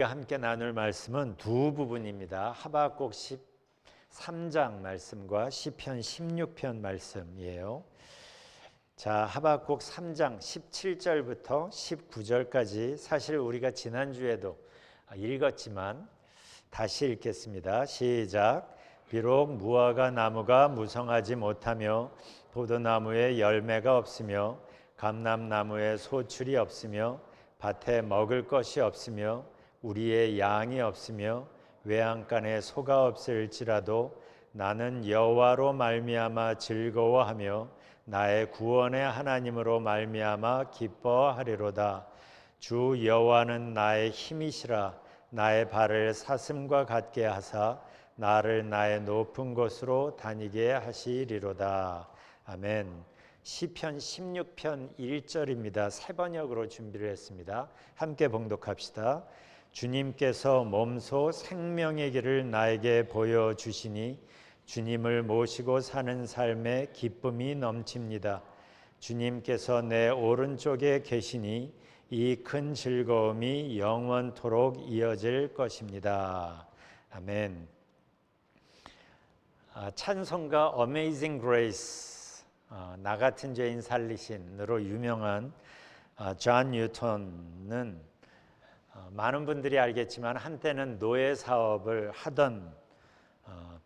함께 나눌 말씀은 두 부분입니다. 하박국 13장 말씀과 시편 16편 말씀이에요. 자, 하박국 3장 17절부터 19절까지 사실 우리가 지난주에도 읽었지만 다시 읽겠습니다. 시작. 비록 무화과 나무가 무성하지 못하며 포도나무에 열매가 없으며 감람나무에 소출이 없으며 밭에 먹을 것이 없으며 우리의 양이 없으며 외양간에 소가 없을지라도 나는 여호와로 말미암아 즐거워하며 나의 구원의 하나님으로 말미암아 기뻐하리로다. 주 여호와는 나의 힘이시라. 나의 발을 사슴과 같게 하사 나를 나의 높은 곳으로 다니게 하시리로다. 아멘. 시편 16편 1절입니다. 새 번역으로 준비를 했습니다. 함께 봉독합시다. 주님께서 몸소 생명의 길을 나에게 보여주시니 주님을 모시고 사는 삶에 기쁨이 넘칩니다. 주님께서 내 오른쪽에 계시니 이 큰 즐거움이 영원토록 이어질 것입니다. 아멘. 찬송가 Amazing Grace, 나 같은 죄인 살리신으로 유명한 존 뉴턴은 많은 분들이 알겠지만 한때는 노예 사업을 하던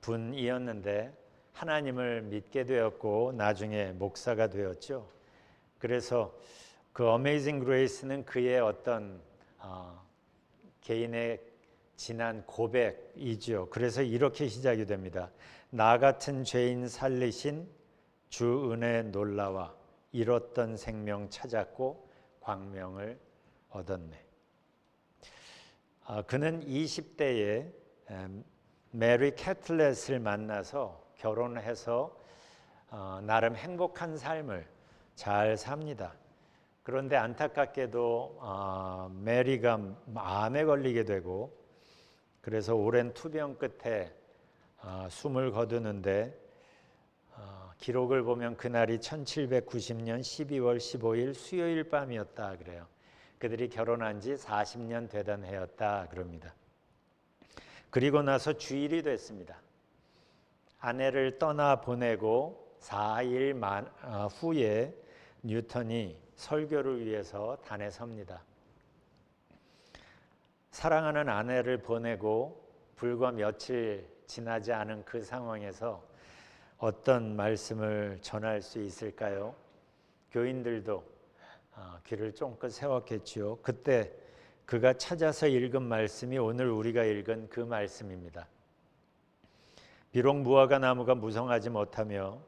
분이었는데 하나님을 믿게 되었고 나중에 목사가 되었죠. 그래서 그 Amazing Grace는 그의 어떤 개인의 지난 고백이죠. 그래서 이렇게 시작이 됩니다. 나 같은 죄인 살리신 주 은혜 놀라와 잃었던 생명 찾았고 광명을 얻었네. 그는 20대에 메리 캐틀렛을 만나서 결혼해서 나름 행복한 삶을 잘 삽니다. 그런데 안타깝게도 메리가 암에 걸리게 되고 그래서 오랜 투병 끝에 숨을 거두는데 기록을 보면 그날이 1790년 12월 15일 수요일 밤이었다 그래요. 그들이 결혼한 지 40년 되던 해였다 그럽니다. 그리고 나서 주일이 됐습니다. 아내를 떠나보내고 4일 후에 뉴턴이 설교를 위해서 단에 섭니다. 사랑하는 아내를 보내고 불과 며칠 지나지 않은 그 상황에서 어떤 말씀을 전할 수 있을까요? 교인들도 귀를 쫑긋 세웠겠지요. 그때 그가 찾아서 읽은 말씀이 오늘 우리가 읽은 그 말씀입니다. 비록 무화과 나무가 무성하지 못하며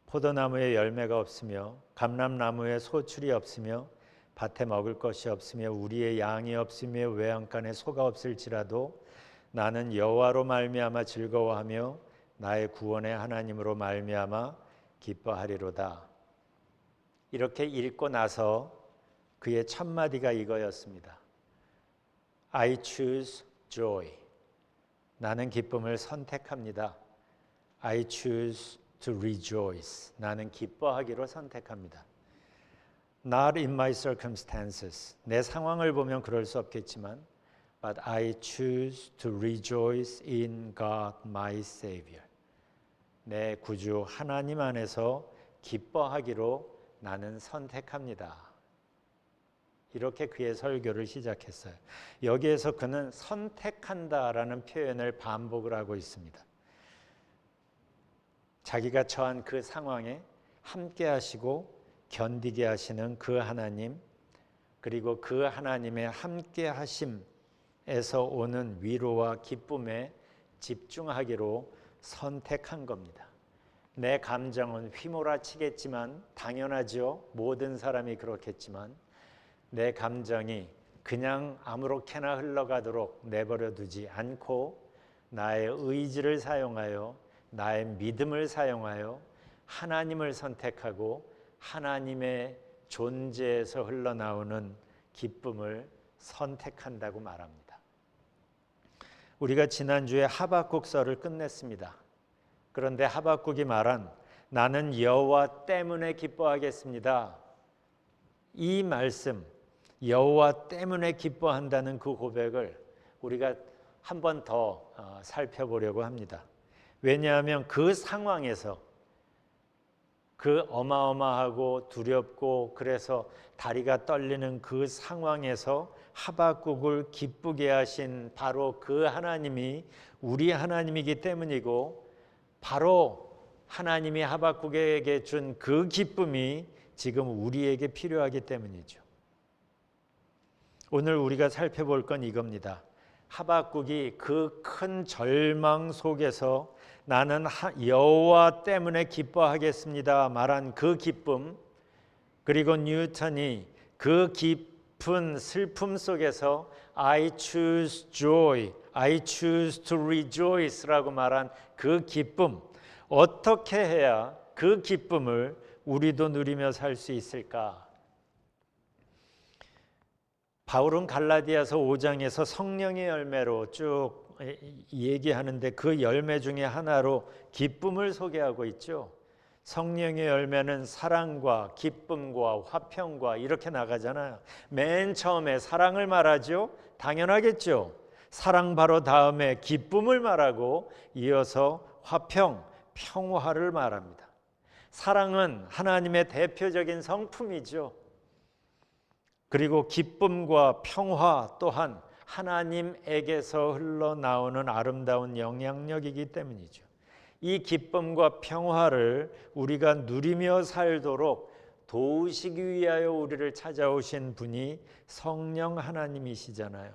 포도나무에 열매가 없으며 감람나무에 소출이 없으며 밭에 먹을 것이 없으며 우리의 양이 없으며 외양간에 소가 없을지라도 나는 여호와로 말미암아 즐거워하며 나의 구원의 하나님으로 말미암아 기뻐하리로다. 이렇게 읽고 나서 그의 첫 마디가 이거였습니다. I choose joy. 나는 기쁨을 선택합니다. I choose to rejoice. 나는 기뻐하기로 선택합니다. Not in my circumstances. 내 상황을 보면 그럴 수 없겠지만 But I choose to rejoice in God my Savior. 내 구주 하나님 안에서 기뻐하기로 나는 선택합니다. 이렇게 그의 설교를 시작했어요. 여기에서 그는 선택한다라는 표현을 반복을 하고 있습니다. 자기가 처한 그 상황에 함께 하시고 견디게 하시는 그 하나님, 그리고 그 하나님의 함께 하심에서 오는 위로와 기쁨에 집중하기로 선택한 겁니다. 내 감정은 휘몰아치겠지만 당연하죠. 모든 사람이 그렇겠지만 내 감정이 그냥 아무렇게나 흘러가도록 내버려 두지 않고 나의 의지를 사용하여 나의 믿음을 사용하여 하나님을 선택하고 하나님의 존재에서 흘러나오는 기쁨을 선택한다고 말합니다. 우리가 지난주에 하박국서를 끝냈습니다. 그런데 하박국이 말한 나는 여호와 때문에 기뻐하겠습니다. 이 말씀, 여호와 때문에 기뻐한다는 그 고백을 우리가 한 번 더 살펴보려고 합니다. 왜냐하면 그 상황에서 그 어마어마하고 두렵고 그래서 다리가 떨리는 그 상황에서 하박국을 기쁘게 하신 바로 그 하나님이 우리 하나님이기 때문이고, 바로 하나님이 하박국에게 준 그 기쁨이 지금 우리에게 필요하기 때문이죠. 오늘 우리가 살펴볼 건 이겁니다. 하박국이 그 큰 절망 속에서 나는 여호와 때문에 기뻐하겠습니다 말한 그 기쁨, 그리고 뉴턴이 그 깊은 슬픔 속에서 I choose joy, I choose to rejoice라고 말한 그 기쁨, 어떻게 해야 그 기쁨을 우리도 누리며 살 수 있을까? 바울은 갈라디아서 5장에서 성령의 열매로 쭉 얘기하는데 그 열매 중에 하나로 기쁨을 소개하고 있죠. 성령의 열매는 사랑과 기쁨과 화평과 이렇게 나가잖아요. 맨 처음에 사랑을 말하죠. 당연하겠죠. 사랑 바로 다음에 기쁨을 말하고 이어서 화평, 평화를 말합니다. 사랑은 하나님의 대표적인 성품이죠. 그리고 기쁨과 평화 또한 하나님에게서 흘러나오는 아름다운 영향력이기 때문이죠. 이 기쁨과 평화를 우리가 누리며 살도록 도우시기 위하여 우리를 찾아오신 분이 성령 하나님이시잖아요.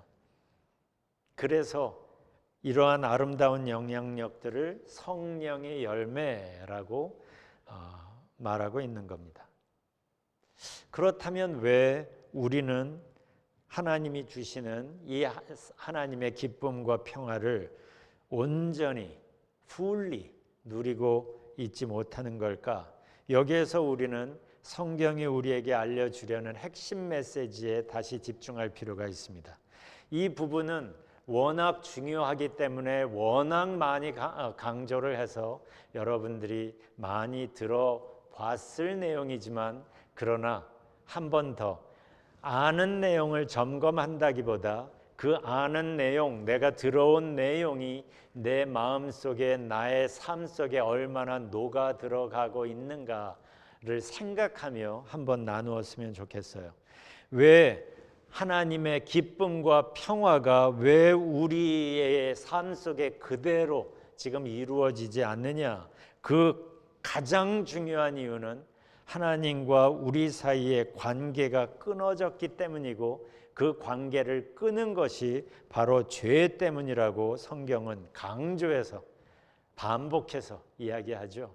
그래서 이러한 아름다운 영향력들을 성령의 열매라고 말하고 있는 겁니다. 그렇다면 왜 우리는 하나님이 주시는 이 하나님의 기쁨과 평화를 온전히 fully 누리고 있지 못하는 걸까? 여기에서 우리는 성경이 우리에게 알려주려는 핵심 메시지에 다시 집중할 필요가 있습니다. 이 부분은 워낙 중요하기 때문에 워낙 많이 강조를 해서 여러분들이 많이 들어봤을 내용이지만, 그러나 한 번 더 아는 내용을 점검한다기보다 그 아는 내용, 내가 들어온 내용이 내 마음속에 나의 삶 속에 얼마나 녹아 들어가고 있는가를 생각하며 한번 나누었으면 좋겠어요. 왜 하나님의 기쁨과 평화가 왜 우리의 삶 속에 그대로 지금 이루어지지 않느냐? 그 가장 중요한 이유는 하나님과 우리 사이의 관계가 끊어졌기 때문이고, 그 관계를 끊은 것이 바로 죄 때문이라고 성경은 강조해서 반복해서 이야기하죠.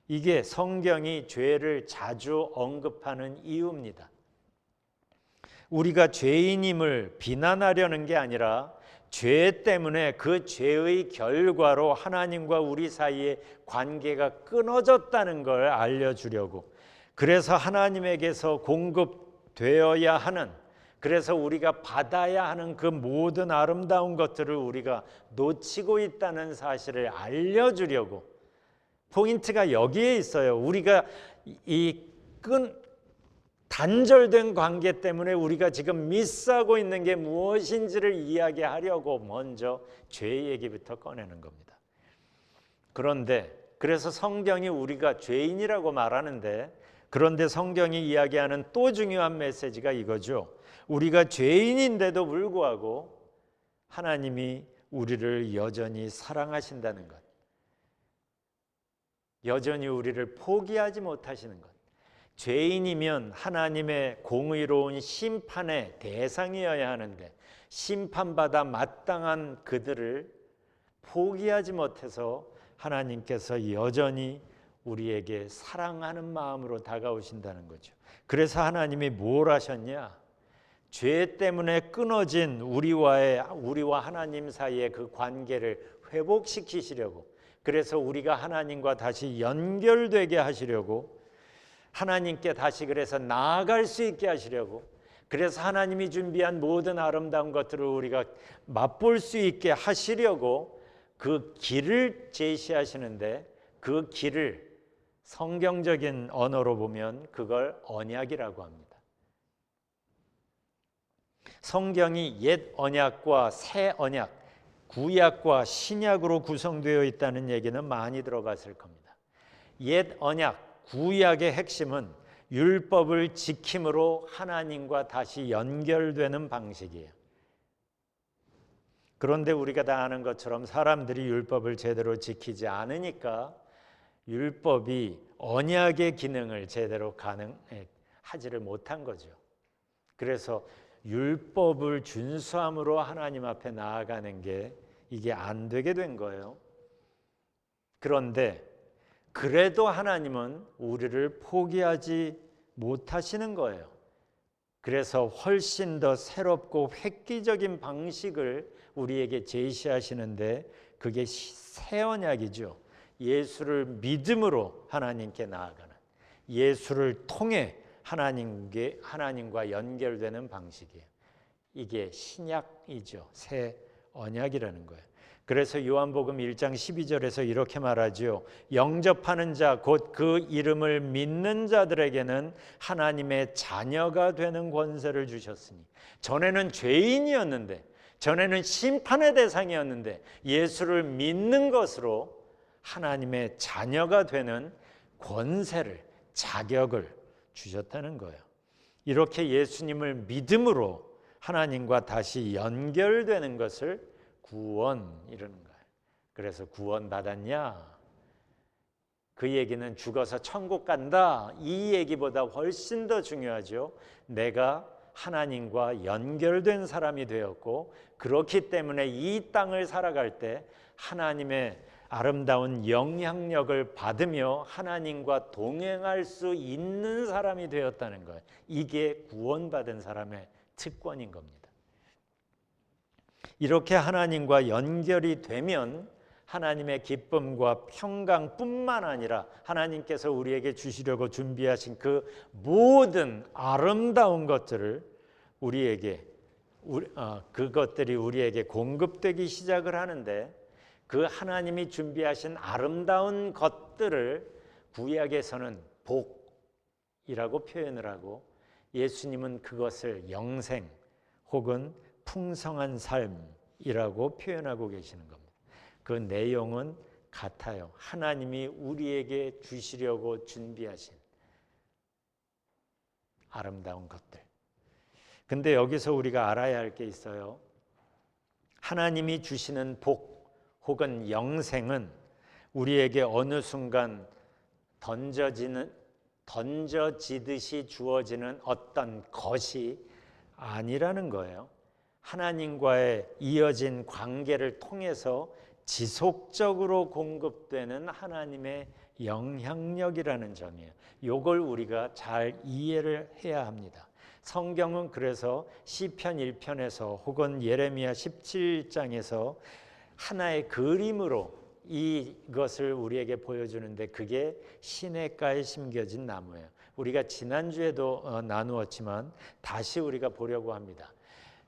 이게 성경이 죄를 자주 언급하는 이유입니다. 우리가 죄인임을 비난하려는 게 아니라 죄 때문에 그 죄의 결과로 하나님과 우리 사이의 관계가 끊어졌다는 걸 알려주려고, 그래서 하나님에게서 공급되어야 하는, 그래서 우리가 받아야 하는 그 모든 아름다운 것들을 우리가 놓치고 있다는 사실을 알려주려고, 포인트가 여기에 있어요. 우리가 단절된 관계 때문에 우리가 지금 미스하고 있는 게 무엇인지를 이야기하려고 먼저 죄 얘기부터 꺼내는 겁니다. 그런데 그래서 성경이 우리가 죄인이라고 말하는데, 그런데 성경이 이야기하는 또 중요한 메시지가 이거죠. 우리가 죄인인데도 불구하고 하나님이 우리를 여전히 사랑하신다는 것, 여전히 우리를 포기하지 못하시는 것. 죄인이면 하나님의 공의로운 심판의 대상이어야 하는데, 심판받아 마땅한 그들을 포기하지 못해서 하나님께서 여전히 우리에게 사랑하는 마음으로 다가오신다는 거죠. 그래서 하나님이 뭘 하셨냐? 죄 때문에 끊어진 우리와 하나님 사이의 그 관계를 회복시키시려고, 그래서 우리가 하나님과 다시 연결되게 하시려고, 하나님께 다시 그래서 나아갈 수 있게 하시려고, 그래서 하나님이 준비한 모든 아름다운 것들을 우리가 맛볼 수 있게 하시려고 그 길을 제시하시는데, 그 길을 성경적인 언어로 보면 그걸 언약이라고 합니다. 성경이 옛 언약과 새 언약, 구약과 신약으로 구성되어 있다는 얘기는 많이 들어봤을 겁니다. 옛 언약, 구약의 핵심은 율법을 지킴으로 하나님과 다시 연결되는 방식이에요. 그런데 우리가 다 아는 것처럼 사람들이 율법을 제대로 지키지 않으니까 율법이 언약의 기능을 제대로 하지를 못한 거죠. 그래서 율법을 준수함으로 하나님 앞에 나아가는 게 이게 안 되게 된 거예요. 그런데 그래도 하나님은 우리를 포기하지 못하시는 거예요. 그래서 훨씬 더 새롭고 획기적인 방식을 우리에게 제시하시는데 그게 새 언약이죠. 예수를 믿음으로 하나님께 나아가는, 예수를 통해 하나님과 연결되는 방식이에요. 이게 신약이죠. 새 언약이라는 거예요. 그래서 요한복음 1장 12절에서 이렇게 말하죠. 영접하는 자, 곧 그 이름을 믿는 자들에게는 하나님의 자녀가 되는 권세를 주셨으니, 전에는 죄인이었는데, 전에는 심판의 대상이었는데 예수를 믿는 것으로 하나님의 자녀가 되는 권세를, 자격을 주셨다는 거예요. 이렇게 예수님을 믿음으로 하나님과 다시 연결되는 것을 구원이라는 거예요. 그래서 구원 받았냐? 그 얘기는 죽어서 천국 간다, 이 얘기보다 훨씬 더 중요하죠. 내가 하나님과 연결된 사람이 되었고, 그렇기 때문에 이 땅을 살아갈 때 하나님의 아름다운 영향력을 받으며 하나님과 동행할 수 있는 사람이 되었다는 거예요. 이게 구원받은 사람의 특권인 겁니다. 이렇게 하나님과 연결이 되면 하나님의 기쁨과 평강뿐만 아니라 하나님께서 우리에게 주시려고 준비하신 그 모든 아름다운 것들을 그것들이 우리에게 공급되기 시작을 하는데, 그 하나님이 준비하신 아름다운 것들을 구약에서는 복이라고 표현을 하고, 예수님은 그것을 영생 혹은 풍성한 삶이라고 표현하고 계시는 겁니다. 그 내용은 같아요. 하나님이 우리에게 주시려고 준비하신 아름다운 것들. 근데 여기서 우리가 알아야 할 게 있어요. 하나님이 주시는 복 혹은 영생은 우리에게 어느 순간 던져지듯이 주어지는 어떤 것이 아니라는 거예요. 하나님과의 이어진 관계를 통해서 지속적으로 공급되는 하나님의 영향력이라는 점이에요. 이걸 우리가 잘 이해를 해야 합니다. 성경은 그래서 시편 1편에서 혹은 예레미야 17장에서 하나의 그림으로 이것을 우리에게 보여주는데, 그게 시냇가에 심겨진 나무예요. 우리가 지난주에도 나누었지만 다시 우리가 보려고 합니다.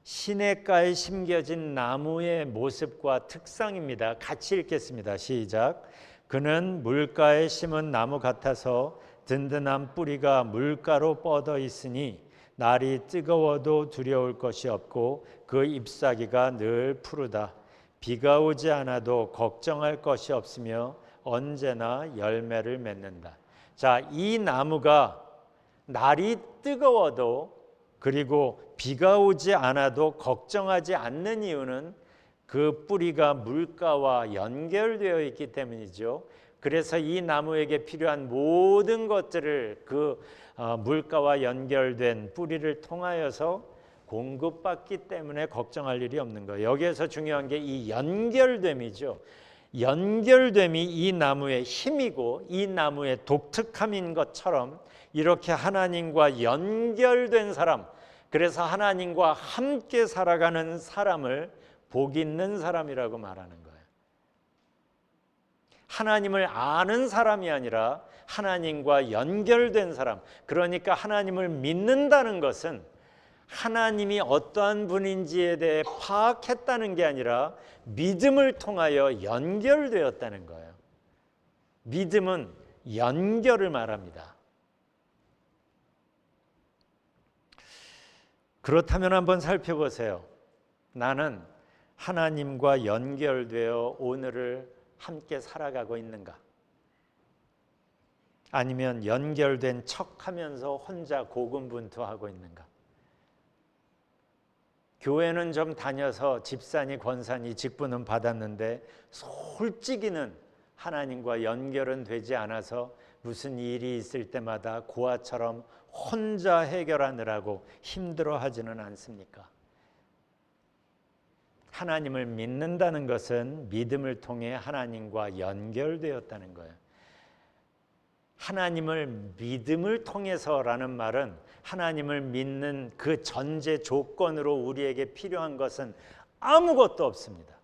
시냇가에 심겨진 나무의 모습과 특성입니다. 같이 읽겠습니다. 시작. 그는 물가에 심은 나무 같아서 든든한 뿌리가 물가로 뻗어 있으니 날이 뜨거워도 두려울 것이 없고 그 잎사귀가 늘 푸르다. 비가 오지 않아도 걱정할 것이 없으며 언제나 열매를 맺는다. 자, 이 나무가 날이 뜨거워도 그리고 비가 오지 않아도 걱정하지 않는 이유는 그 뿌리가 물가와 연결되어 있기 때문이죠. 그래서 이 나무에게 필요한 모든 것들을 그 물가와 연결된 뿌리를 통하여서 공급받기 때문에 걱정할 일이 없는 거예요. 여기에서 중요한 게 이 연결됨이죠. 연결됨이 이 나무의 힘이고 이 나무의 독특함인 것처럼 이렇게 하나님과 연결된 사람, 그래서 하나님과 함께 살아가는 사람을 복 있는 사람이라고 말하는 거예요. 하나님을 아는 사람이 아니라 하나님과 연결된 사람. 그러니까 하나님을 믿는다는 것은 하나님이 어떠한 분인지에 대해 파악했다는 게 아니라 믿음을 통하여 연결되었다는 거예요. 믿음은 연결을 말합니다. 그렇다면 한번 살펴보세요. 나는 하나님과 연결되어 오늘을 함께 살아가고 있는가? 아니면 연결된 척하면서 혼자 고군분투하고 있는가? 교회는 좀 다녀서 집사니 권사니 직분은 받았는데 솔직히는 하나님과 연결은 되지 않아서 무슨 일이 있을 때마다 고아처럼 혼자 해결하느라고 힘들어하지는 않습니까? 하나님을 믿는다는 것은 믿음을 통해 하나님과 연결되었다는 거예요. 하나님을 믿음을 통해서라는 말은 하나님을 믿는 그 전제 조건으로 우리에게 필요한 것은 아무것도 없습니다.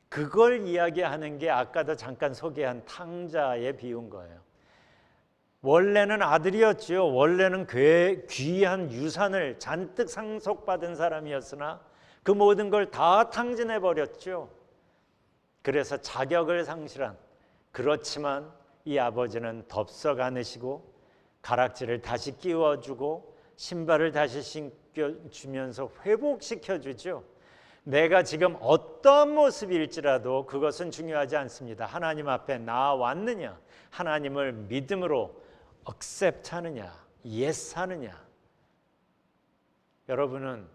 그걸 이야기하는 게 아까도 잠깐 소개한 탕자에 비운 거예요. 원래는 아들이었지요. 원래는 귀한 유산을 잔뜩 상속받은 사람이었으나 그 모든 걸 다 탕진해 버렸죠. 그래서 자격을 상실한, 그렇지만 이 아버지는 덥석 안으시고 가락지를 다시 끼워주고 신발을 다시 신겨주면서 회복시켜주죠. 내가 지금 어떤 모습일지라도 그것은 중요하지 않습니다. 하나님 앞에 나왔느냐, 하나님을 믿음으로 accept하느냐, yes 하느냐. 여러분은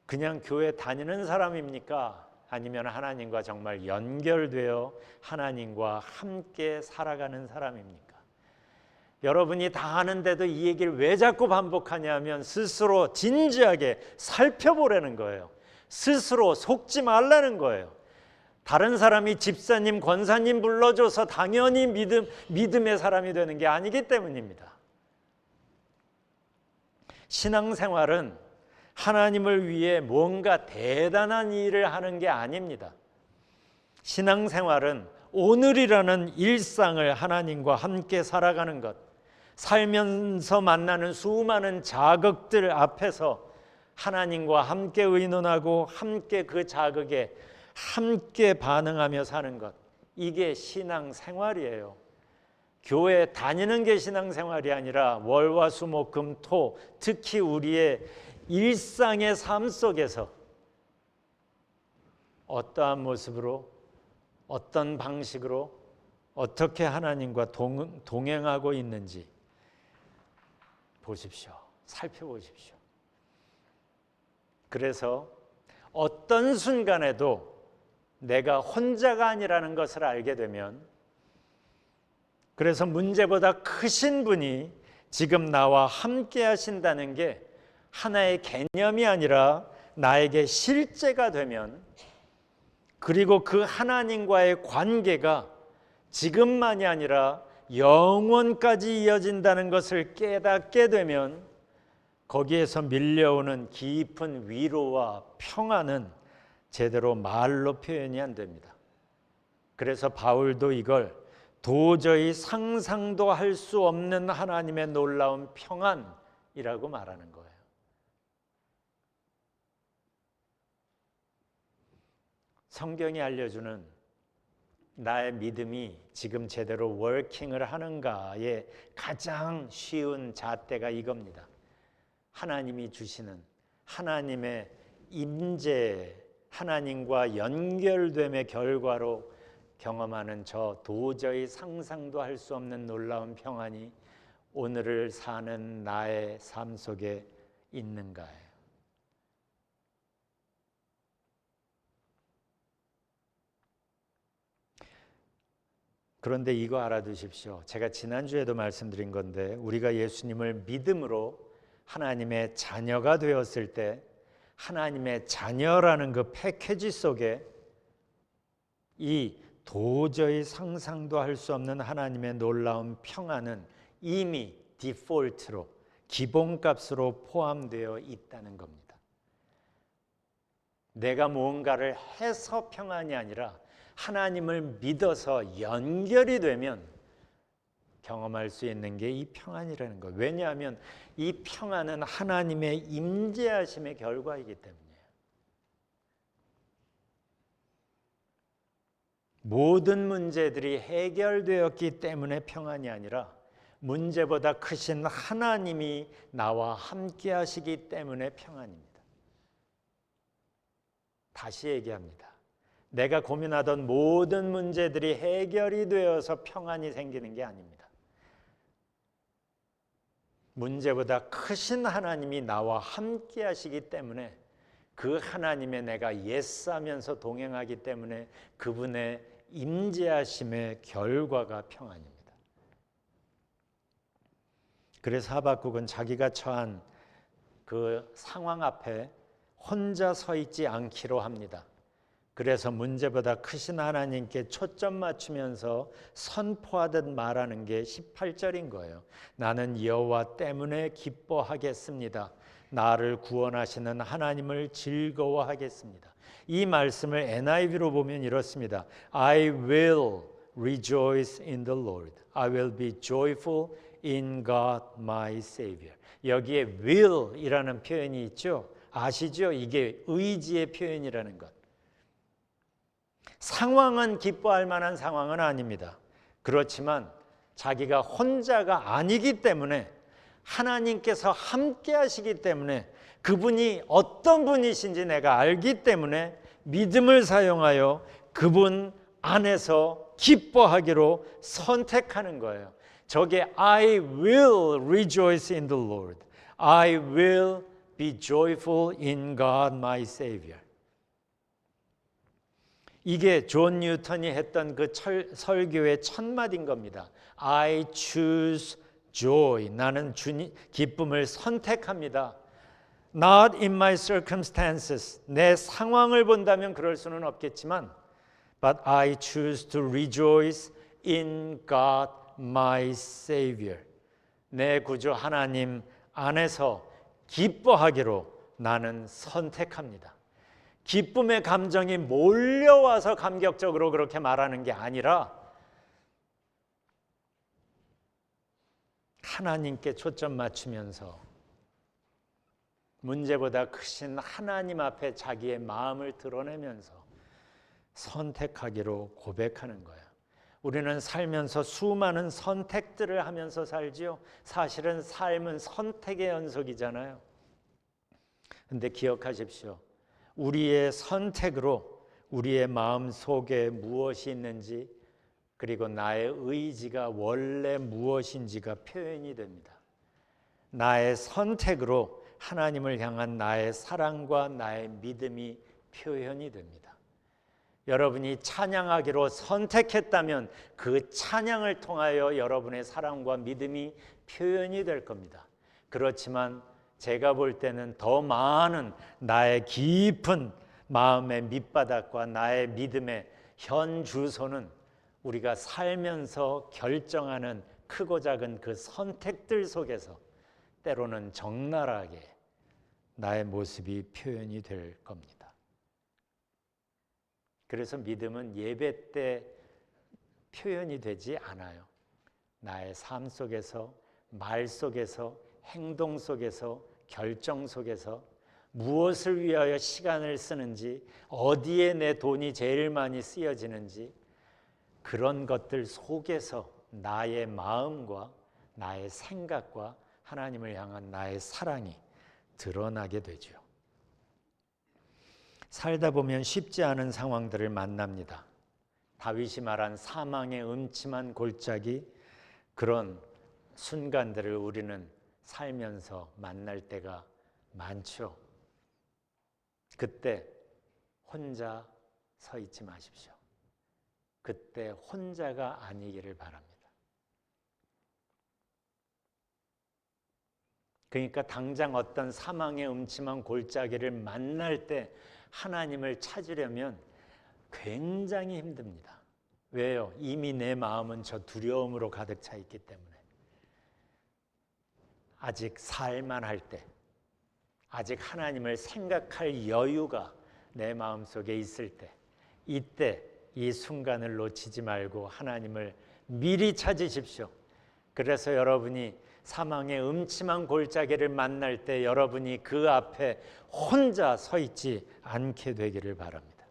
그냥 교회 다니는 사람입니까? 아니면 하나님과 정말 연결되어 하나님과 함께 살아가는 사람입니까? 여러분이 다 아는데도 이 얘기를 왜 자꾸 반복하냐면 스스로 진지하게 살펴보라는 거예요. 스스로 속지 말라는 거예요. 다른 사람이 집사님, 권사님 불러줘서 당연히 믿음의 사람이 되는 게 아니기 때문입니다. 신앙생활은 하나님을 위해 뭔가 대단한 일을 하는 게 아닙니다. 신앙생활은 오늘이라는 일상을 하나님과 함께 살아가는 것, 살면서 만나는 수많은 자극들 앞에서 하나님과 함께 의논하고 함께 그 자극에 함께 반응하며 사는 것, 이게 신앙생활이에요. 교회 다니는 게 신앙생활이 아니라 월화수목금토, 특히 우리의 일상의 삶 속에서 어떠한 모습으로, 어떤 방식으로 어떻게 하나님과 동행하고 있는지 보십시오. 살펴보십시오. 그래서 어떤 순간에도 내가 혼자가 아니라는 것을 알게 되면, 그래서 문제보다 크신 분이 지금 나와 함께 하신다는 게 하나의 개념이 아니라 나에게 실제가 되면, 그리고 그 하나님과의 관계가 지금만이 아니라 영원까지 이어진다는 것을 깨닫게 되면 거기에서 밀려오는 깊은 위로와 평안은 제대로 말로 표현이 안 됩니다. 그래서 바울도 이걸 도저히 상상도 할 수 없는 하나님의 놀라운 평안이라고 말하는 거예요. 성경이 알려주는 나의 믿음이 지금 제대로 워킹을 하는가의 가장 쉬운 잣대가 이겁니다. 하나님이 주시는 하나님의 임재, 하나님과 연결됨의 결과로 경험하는 저 도저히 상상도 할 수 없는 놀라운 평안이 오늘을 사는 나의 삶 속에 있는가요? 그런데 이거 알아두십시오. 제가 지난주에도 말씀드린 건데, 우리가 예수님을 믿음으로 하나님의 자녀가 되었을 때 하나님의 자녀라는 그 패키지 속에 이 도저히 상상도 할 수 없는 하나님의 놀라운 평안은 이미 디폴트로, 기본값으로 포함되어 있다는 겁니다. 내가 무언가를 해서 평안이 아니라 하나님을 믿어서 연결이 되면 경험할 수 있는 게 이 평안이라는 거예요. 왜냐하면 이 평안은 하나님의 임재하심의 결과이기 때문이에요. 모든 문제들이 해결되었기 때문에 평안이 아니라 문제보다 크신 하나님이 나와 함께 하시기 때문에 평안입니다. 다시 얘기합니다. 내가 고민하던 모든 문제들이 해결이 되어서 평안이 생기는 게 아닙니다. 문제보다 크신 하나님이 나와 함께 하시기 때문에 그 하나님의 내가 예스하면서 동행하기 때문에 그분의 임재하심의 결과가 평안입니다. 그래서 하박국은 자기가 처한 그 상황 앞에 혼자 서 있지 않기로 합니다. 그래서 문제보다 크신 하나님께 초점 맞추면서 선포하듯 말하는 게 18절인 거예요. 나는 여호와 때문에 기뻐하겠습니다. 나를 구원하시는 하나님을 즐거워하겠습니다. 이 말씀을 NIV로 보면 이렇습니다. I will rejoice in the Lord. I will be joyful in God my Savior. 여기에 will이라는 표현이 있죠. 아시죠? 이게 의지의 표현이라는 것. 상황은 기뻐할 만한 상황은 아닙니다. 그렇지만 자기가 혼자가 아니기 때문에 하나님께서 함께 하시기 때문에 그분이 어떤 분이신지 내가 알기 때문에 믿음을 사용하여 그분 안에서 기뻐하기로 선택하는 거예요. 저게 I will rejoice in the Lord. I will be joyful in God my Savior. 이게 존 뉴턴이 했던 그 설교의 첫 마디인 겁니다. I choose joy. 나는 기쁨을 선택합니다. Not in my circumstances. 내 상황을 본다면 그럴 수는 없겠지만 But I choose to rejoice in God my Savior. 내 구주 하나님 안에서 기뻐하기로 나는 선택합니다. 기쁨의 감정이 몰려와서 감격적으로 그렇게 말하는 게 아니라 하나님께 초점 맞추면서 문제보다 크신 하나님 앞에 자기의 마음을 드러내면서 선택하기로 고백하는 거예요. 우리는 살면서 수많은 선택들을 하면서 살지요. 사실은 삶은 선택의 연속이잖아요. 근데 기억하십시오. 우리의 선택으로 우리의 마음 속에 무엇이 있는지 그리고 나의 의지가 원래 무엇인지가 표현이 됩니다. 나의 선택으로 하나님을 향한 나의 사랑과 나의 믿음이 표현이 됩니다. 여러분이 찬양하기로 선택했다면 그 찬양을 통하여 여러분의 사랑과 믿음이 표현이 될 겁니다. 그렇지만 제가 볼 때는 더 많은 나의 깊은 마음의 밑바닥과 나의 믿음의 현 주소는 우리가 살면서 결정하는 크고 작은 그 선택들 속에서 때로는 적나라하게 나의 모습이 표현이 될 겁니다. 그래서 믿음은 예배 때 표현이 되지 않아요. 나의 삶 속에서, 말 속에서, 행동 속에서, 결정 속에서 무엇을 위하여 시간을 쓰는지, 어디에 내 돈이 제일 많이 쓰여지는지 그런 것들 속에서 나의 마음과 나의 생각과 하나님을 향한 나의 사랑이 드러나게 되죠. 살다 보면 쉽지 않은 상황들을 만납니다. 다윗이 말한 사망의 음침한 골짜기, 그런 순간들을 우리는 살면서 만날 때가 많죠. 그때 혼자 서 있지 마십시오. 그때 혼자가 아니기를 바랍니다. 그러니까 당장 어떤 사망의 음침한 골짜기를 만날 때 하나님을 찾으려면 굉장히 힘듭니다. 왜요? 이미 내 마음은 저 두려움으로 가득 차 있기 때문에. 아직 살만할 때, 아직 하나님을 생각할 여유가 내 마음속에 있을 때, 이때 이 순간을 놓치지 말고 하나님을 미리 찾으십시오. 그래서 여러분이 사망의 음침한 골짜기를 만날 때 여러분이 그 앞에 혼자 서 있지 않게 되기를 바랍니다.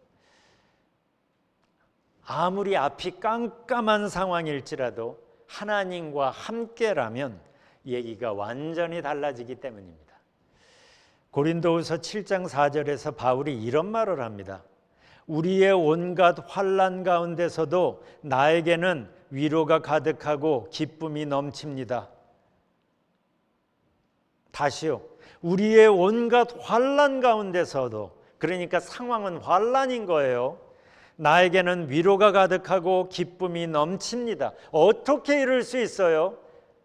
아무리 앞이 깜깜한 상황일지라도 하나님과 함께라면 얘기가 완전히 달라지기 때문입니다. 고린도후서 7장 4절에서 바울이 이런 말을 합니다. 우리의 온갖 환난 가운데서도 나에게는 위로가 가득하고 기쁨이 넘칩니다. 다시요. 우리의 온갖 환난 가운데서도, 그러니까 상황은 환난인 거예요. 나에게는 위로가 가득하고 기쁨이 넘칩니다. 어떻게 이럴 수 있어요?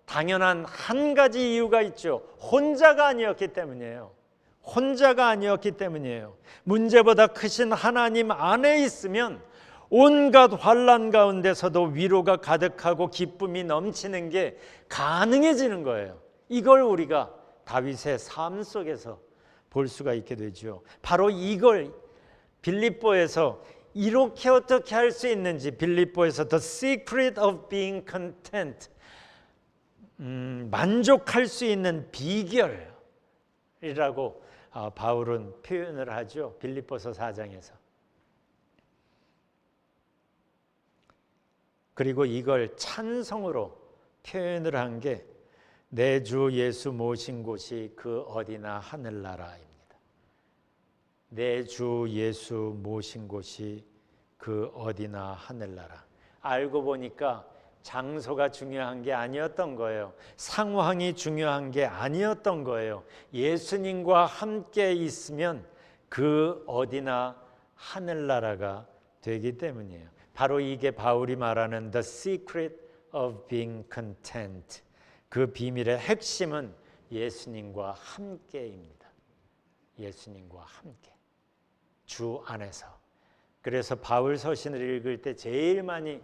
당연한 한 가지 이유가 있죠. 혼자가 아니었기 때문이에요. 혼자가 아니었기 때문이에요. 문제보다 크신 하나님 안에 있으면 온갖 환난 가운데서도 위로가 가득하고 기쁨이 넘치는 게 가능해지는 거예요. 이걸 우리가 다윗의 삶 속에서 볼 수가 있게 되죠. 바로 이걸 빌립보에서 이렇게 어떻게 할 수 있는지, 빌립보에서 The secret of being content, 만족할 수 있는 비결이라고 바울은 표현을 하죠. 빌립보서 4장에서. 그리고 이걸 찬송으로 표현을 한 게 내 주 예수 모신 곳이 그 어디나 하늘나라입니다. 내 주 예수 모신 곳이 그 어디나 하늘나라. 알고 보니까 장소가 중요한 게 아니었던 거예요. 상황이 중요한 게 아니었던 거예요. 예수님과 함께 있으면 그 어디나 하늘나라가 되기 때문이에요. 바로 이게 바울이 말하는 The secret of being content. 그 비밀의 핵심은 예수님과 함께입니다. 예수님과 함께. 주 안에서. 그래서 바울 서신을 읽을 때 제일 많이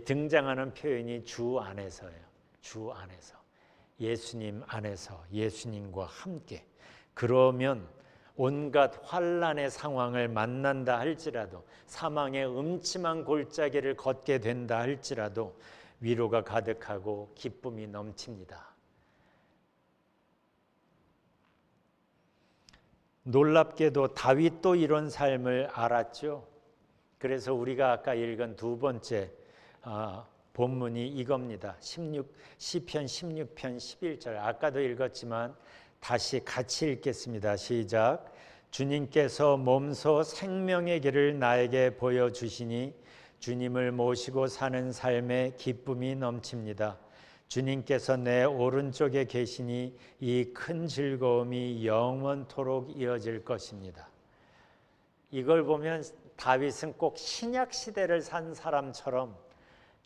등장하는 표현이 주 안에서예요. 주 안에서. 예수님 안에서, 예수님과 함께. 그러면 온갖 환난의 상황을 만난다 할지라도, 사망의 음침한 골짜기를 걷게 된다 할지라도 위로가 가득하고 기쁨이 넘칩니다. 놀랍게도 다윗도 이런 삶을 알았죠. 그래서 우리가 아까 읽은 두 번째 본문이 이겁니다. 시편 16편 11절. 아까도 읽었지만 다시 같이 읽겠습니다. 시작. 주님께서 몸소 생명의 길을 나에게 보여주시니 주님을 모시고 사는 삶에 기쁨이 넘칩니다. 주님께서 내 오른쪽에 계시니 이 큰 즐거움이 영원토록 이어질 것입니다. 이걸 보면 다윗은 꼭 신약 시대를 산 사람처럼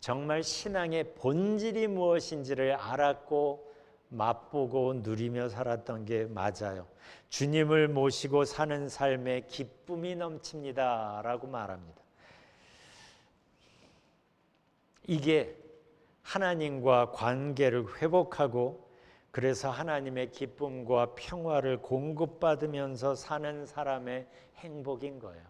정말 신앙의 본질이 무엇인지를 알았고 맛보고 누리며 살았던 게 맞아요. 주님을 모시고 사는 삶에 기쁨이 넘칩니다 라고 말합니다. 이게 하나님과 관계를 회복하고 그래서 하나님의 기쁨과 평화를 공급받으면서 사는 사람의 행복인 거예요.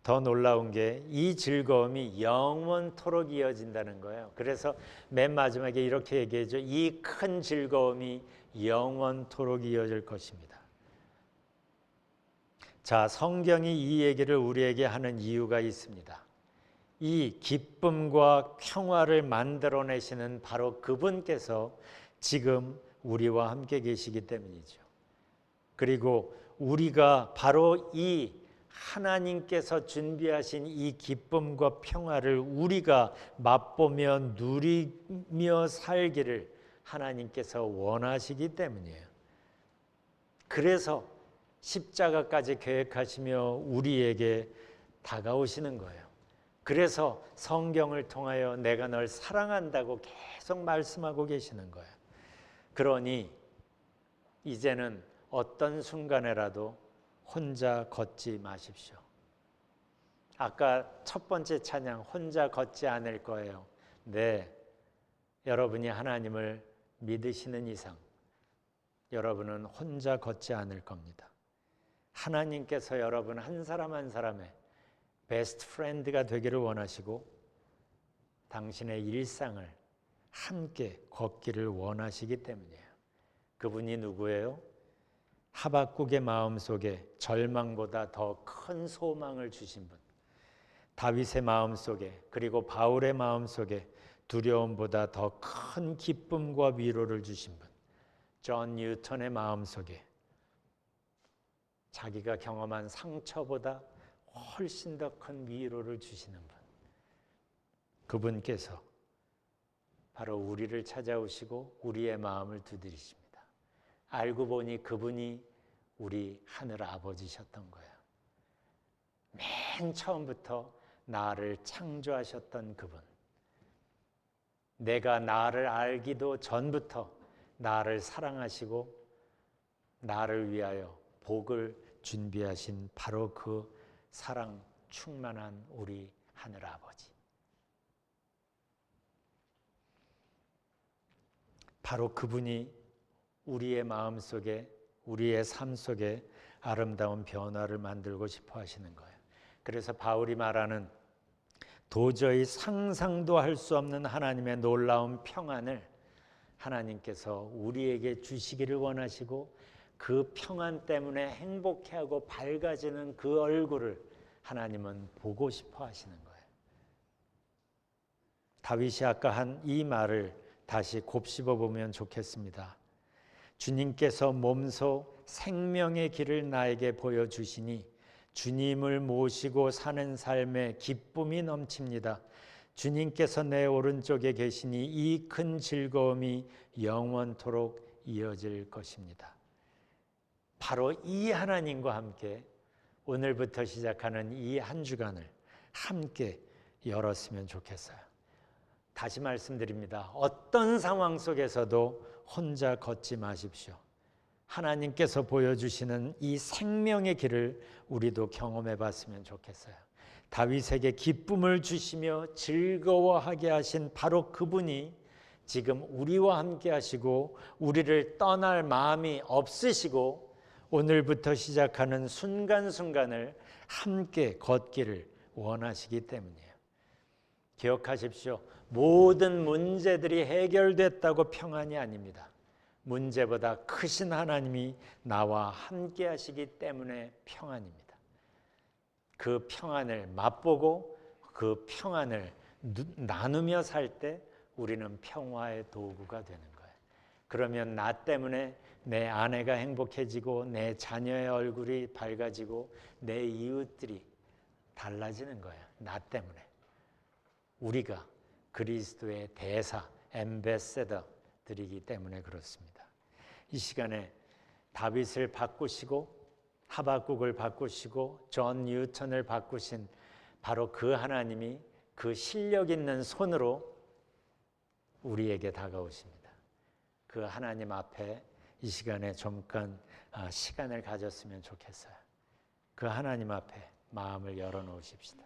더 놀라운 게 이 즐거움이 영원토록 이어진다는 거예요. 그래서 맨 마지막에 이렇게 얘기하죠. 이 큰 즐거움이 영원토록 이어질 것입니다. 자, 성경이 이 얘기를 우리에게 하는 이유가 있습니다. 이 기쁨과 평화를 만들어내시는 바로 그분께서 지금 우리와 함께 계시기 때문이죠. 그리고 우리가 바로 이 하나님께서 준비하신 이 기쁨과 평화를 우리가 맛보며 누리며 살기를 하나님께서 원하시기 때문이에요. 그래서 십자가까지 계획하시며 우리에게 다가오시는 거예요. 그래서 성경을 통하여 내가 널 사랑한다고 계속 말씀하고 계시는 거예요. 그러니 이제는 어떤 순간에라도 혼자 걷지 마십시오. 아까 첫 번째 찬양 혼자 걷지 않을 거예요. 네, 여러분이 하나님을 믿으시는 이상 여러분은 혼자 걷지 않을 겁니다. 하나님께서 여러분 한 사람 한 사람의 베스트 프렌드가 되기를 원하시고 당신의 일상을 함께 걷기를 원하시기 때문이에요. 그분이 누구예요? 하박국의 마음속에 절망보다 더 큰 소망을 주신 분, 다윗의 마음속에 그리고 바울의 마음속에 두려움보다 더 큰 기쁨과 위로를 주신 분, 존 뉴턴의 마음속에 자기가 경험한 상처보다 훨씬 더 큰 위로를 주시는 분, 그분께서 바로 우리를 찾아오시고 우리의 마음을 두드리십니다. 알고 보니 그분이 우리 하늘 아버지셨던 거예요. 맨 처음부터 나를 창조하셨던 그분, 내가 나를 알기도 전부터 나를 사랑하시고 나를 위하여 복을 준비하신 바로 그 사랑 충만한 우리 하늘 아버지, 바로 그분이 우리의 마음속에 우리의 삶 속에 아름다운 변화를 만들고 싶어 하시는 거예요. 그래서 바울이 말하는 도저히 상상도 할 수 없는 하나님의 놀라운 평안을 하나님께서 우리에게 주시기를 원하시고 그 평안 때문에 행복해하고 밝아지는 그 얼굴을 하나님은 보고 싶어 하시는 거예요. 다윗이 아까 한 이 말을 다시 곱씹어 보면 좋겠습니다. 주님께서 몸소 생명의 길을 나에게 보여주시니 주님을 모시고 사는 삶에 기쁨이 넘칩니다. 주님께서 내 오른쪽에 계시니 이 큰 즐거움이 영원토록 이어질 것입니다. 바로 이 하나님과 함께 오늘부터 시작하는 이 한 주간을 함께 열었으면 좋겠어요. 다시 말씀드립니다. 어떤 상황 속에서도 혼자 걷지 마십시오. 하나님께서 보여주시는 이 생명의 길을 우리도 경험해 봤으면 좋겠어요. 다윗에게 기쁨을 주시며 즐거워하게 하신 바로 그분이 지금 우리와 함께 하시고 우리를 떠날 마음이 없으시고 오늘부터 시작하는 순간순간을 함께 걷기를 원하시기 때문이에요. 기억하십시오. 모든 문제들이 해결됐다고 평안이 아닙니다. 문제보다 크신 하나님이 나와 함께 하시기 때문에 평안입니다. 그 평안을 맛보고 그 평안을 나누며 살 때 우리는 평화의 도구가 되는 거예요. 그러면 나 때문에 내 아내가 행복해지고 내 자녀의 얼굴이 밝아지고 내 이웃들이 달라지는 거예요. 나 때문에. 우리가 그리스도의 대사, 앰베세더들이기 때문에 그렇습니다. 이 시간에 다윗을 바꾸시고 하박국을 바꾸시고 존 뉴턴을 바꾸신 바로 그 하나님이 그 실력 있는 손으로 우리에게 다가오십니다. 그 하나님 앞에 이 시간에 잠깐 시간을 가졌으면 좋겠어요. 그 하나님 앞에 마음을 열어놓으십시다.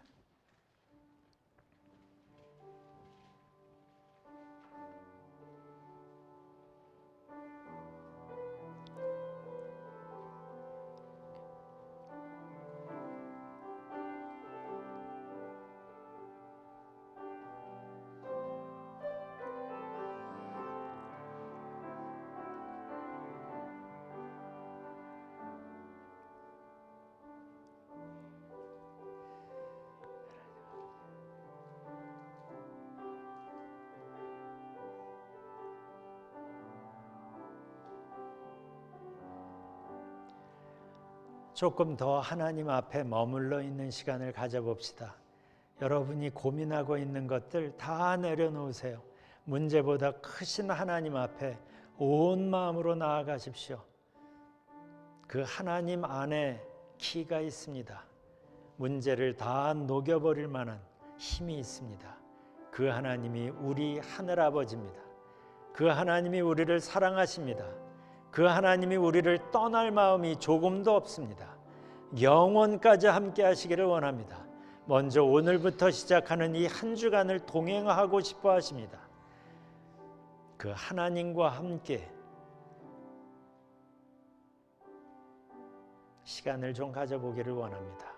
조금 더 하나님 앞에 머물러 있는 시간을 가져봅시다. 여러분이 고민하고 있는 것들 다 내려놓으세요. 문제보다 크신 하나님 앞에 온 마음으로 나아가십시오. 그 하나님 안에 키가 있습니다. 문제를 다 녹여버릴 만한 힘이 있습니다. 그 하나님이 우리 하늘아버지입니다. 그 하나님이 우리를 사랑하십니다. 그 하나님이 우리를 떠날 마음이 조금도 없습니다. 영원까지 함께 하시기를 원합니다. 먼저 오늘부터 시작하는 이 한 주간을 동행하고 싶어 하십니다. 그 하나님과 함께 시간을 좀 가져보기를 원합니다.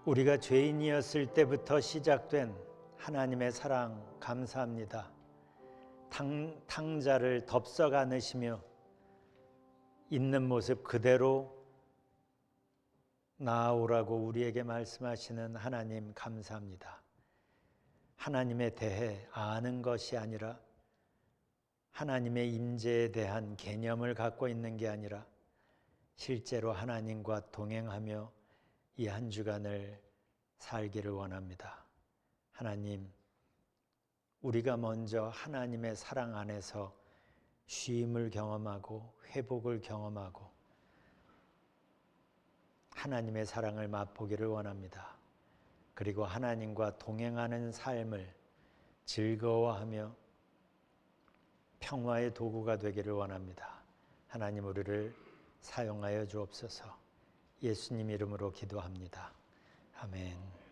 우리가 죄인이었을 때부터 시작된 하나님의 사랑 감사합니다. 탕자를 덥석 안으시며 있는 모습 그대로 나아오라고 우리에게 말씀하시는 하나님 감사합니다. 하나님에 대해 아는 것이 아니라 하나님의 임재에 대한 개념을 갖고 있는 게 아니라 실제로 하나님과 동행하며 이 한 주간을 살기를 원합니다. 하나님, 우리가 먼저 하나님의 사랑 안에서 쉼을 경험하고 회복을 경험하고 하나님의 사랑을 맛보기를 원합니다. 그리고 하나님과 동행하는 삶을 즐거워하며 평화의 도구가 되기를 원합니다. 하나님, 우리를 사용하여 주옵소서. 예수님 이름으로 기도합니다. 아멘.